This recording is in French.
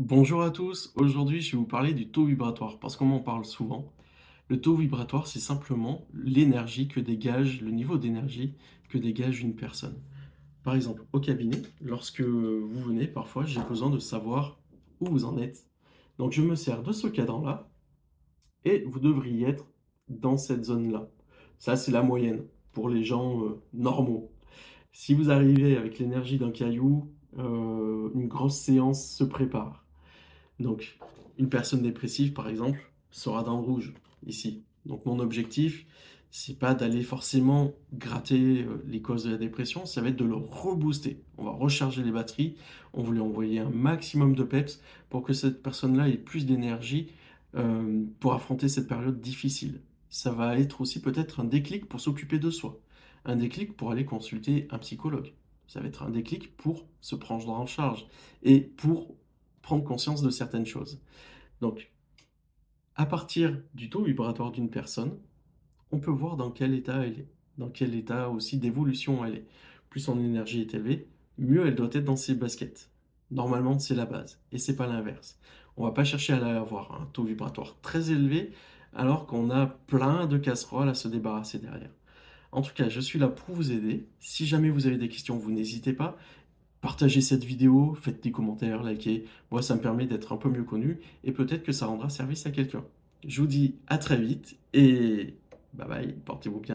Bonjour à tous, aujourd'hui je vais vous parler du taux vibratoire parce qu'on m'en parle souvent. Le taux vibratoire, c'est simplement l'énergie que dégage, le niveau d'énergie que dégage une personne. Par exemple, au cabinet, lorsque vous venez, parfois j'ai besoin de savoir où vous en êtes. Donc je me sers de ce cadran-là et vous devriez être dans cette zone-là. Ça, c'est la moyenne pour les gens normaux. Si vous arrivez avec l'énergie d'un caillou, une grosse séance se prépare. Donc, une personne dépressive, par exemple, sera dans le rouge, ici. Donc, mon objectif, c'est pas d'aller forcément gratter les causes de la dépression, ça va être de le rebooster. On va recharger les batteries, on va lui envoyer un maximum de peps pour que cette personne-là ait plus d'énergie pour affronter cette période difficile. Ça va être aussi peut-être un déclic pour s'occuper de soi, un déclic pour aller consulter un psychologue. Ça va être un déclic pour se prendre en charge et pour prendre conscience de certaines choses. Donc, à partir du taux vibratoire d'une personne, on peut voir dans quel état elle est, dans quel état aussi d'évolution elle est. Plus son énergie est élevée, mieux elle doit être dans ses baskets. Normalement, c'est la base, et c'est pas l'inverse. On va pas chercher à avoir un taux vibratoire très élevé alors qu'on a plein de casseroles à se débarrasser derrière. En tout cas, je suis là pour vous aider. Si jamais vous avez des questions, vous n'hésitez pas. Partagez cette vidéo, faites des commentaires, likez. Moi, ça me permet d'être un peu mieux connu et peut-être que ça rendra service à quelqu'un. Je vous dis à très vite et bye bye, portez-vous bien.